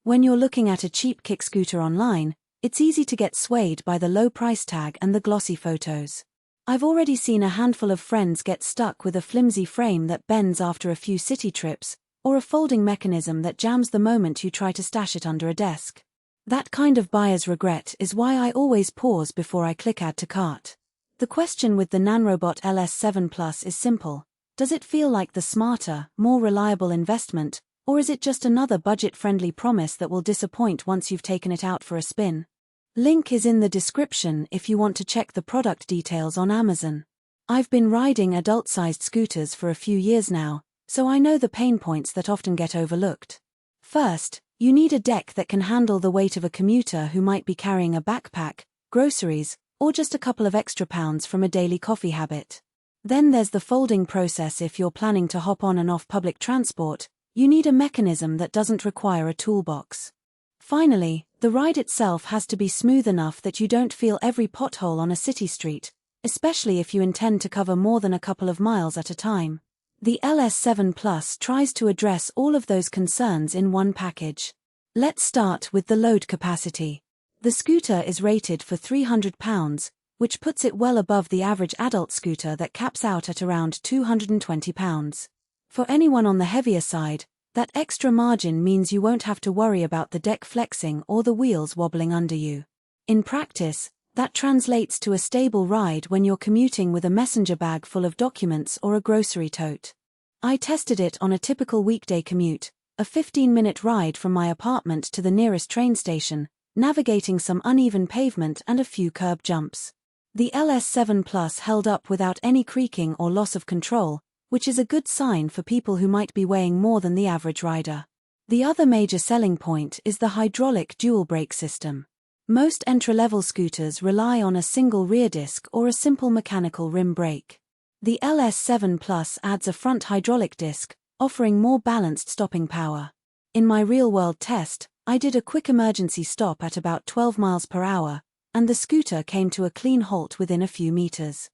When you're looking at a cheap kick scooter online, it's easy to get swayed by the low price tag and the glossy photos. I've already seen a handful of friends get stuck with a flimsy frame that bends after a few city trips, or a folding mechanism that jams the moment you try to stash it under a desk. That kind of buyer's regret is why I always pause before I click add to cart. The question with the NANROBOT LS7 Plus is simple. Does it feel like the smarter, more reliable investment, or is it just another budget-friendly promise that will disappoint once you've taken it out for a spin? Link is in the description if you want to check the product details on Amazon. I've been riding adult-sized scooters for a few years now, so I know the pain points that often get overlooked. First, you need a deck that can handle the weight of a commuter who might be carrying a backpack, groceries, or just a couple of extra pounds from a daily coffee habit. Then there's the folding process. If you're planning to hop on and off public transport, you need a mechanism that doesn't require a toolbox. Finally, the ride itself has to be smooth enough that you don't feel every pothole on a city street, especially if you intend to cover more than a couple of miles at a time. The LS7 Plus tries to address all of those concerns in one package. Let's start with the load capacity. The scooter is rated for 300 pounds, which puts it well above the average adult scooter that caps out at around 220 pounds. For anyone on the heavier side, that extra margin means you won't have to worry about the deck flexing or the wheels wobbling under you. In practice, that translates to a stable ride when you're commuting with a messenger bag full of documents or a grocery tote. I tested it on a typical weekday commute, a 15-minute ride from my apartment to the nearest train station, navigating some uneven pavement and a few curb jumps. The LS7 Plus held up without any creaking or loss of control, which is a good sign for people who might be weighing more than the average rider. The other major selling point is the hydraulic dual brake system. Most entry-level scooters rely on a single rear disc or a simple mechanical rim brake. The LS7 Plus adds a front hydraulic disc, offering more balanced stopping power. In my real-world test, I did a quick emergency stop at about 12 miles per hour, and the scooter came to a clean halt within a few meters.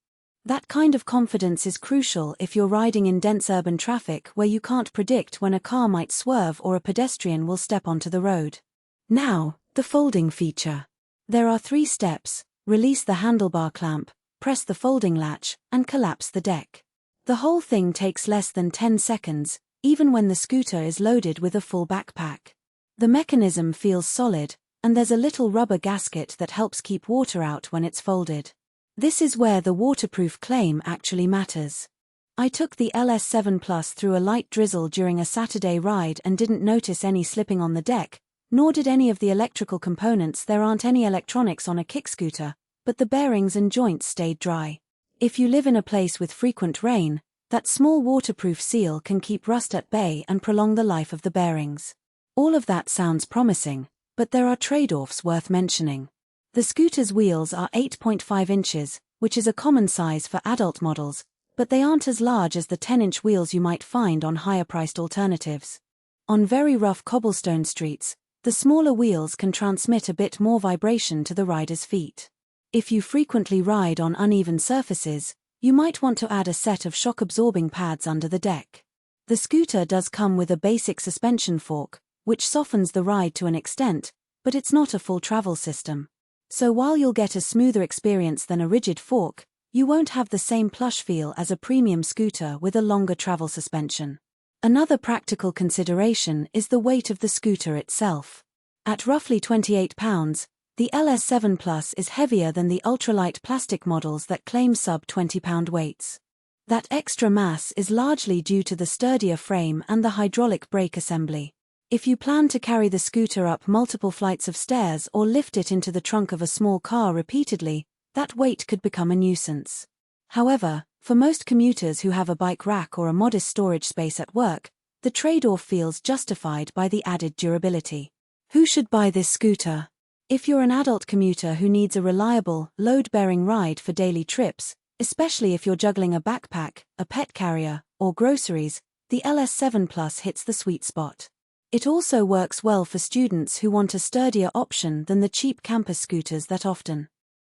That kind of confidence is crucial if you're riding in dense urban traffic where you can't predict when a car might swerve or a pedestrian will step onto the road. Now, the folding feature. There are 3 steps: release the handlebar clamp, press the folding latch, and collapse the deck. The whole thing takes less than 10 seconds, even when the scooter is loaded with a full backpack. The mechanism feels solid, and there's a little rubber gasket that helps keep water out when it's folded. This is where the waterproof claim actually matters. I took the LS7 Plus through a light drizzle during a Saturday ride and didn't notice any slipping on the deck, nor did any of the electrical components. There aren't any electronics on a kick scooter, but the bearings and joints stayed dry. If you live in a place with frequent rain, that small waterproof seal can keep rust at bay and prolong the life of the bearings. All of that sounds promising, but there are trade-offs worth mentioning. The scooter's wheels are 8.5 inches, which is a common size for adult models, but they aren't as large as the 10-inch wheels you might find on higher-priced alternatives. On very rough cobblestone streets, the smaller wheels can transmit a bit more vibration to the rider's feet. If you frequently ride on uneven surfaces, you might want to add a set of shock-absorbing pads under the deck. The scooter does come with a basic suspension fork, which softens the ride to an extent, but it's not a full travel system. So while you'll get a smoother experience than a rigid fork, you won't have the same plush feel as a premium scooter with a longer travel suspension. Another practical consideration is the weight of the scooter itself. At roughly 28 pounds, the LS7 Plus is heavier than the ultralight plastic models that claim sub-20-pound weights. That extra mass is largely due to the sturdier frame and the hydraulic brake assembly. If you plan to carry the scooter up multiple flights of stairs or lift it into the trunk of a small car repeatedly, that weight could become a nuisance. However, for most commuters who have a bike rack or a modest storage space at work, the trade-off feels justified by the added durability. Who should buy this scooter? If you're an adult commuter who needs a reliable, load-bearing ride for daily trips, especially if you're juggling a backpack, a pet carrier, or groceries, the LS7 Plus hits the sweet spot. It also works well for students who want a sturdier option than the cheap campus scooters that often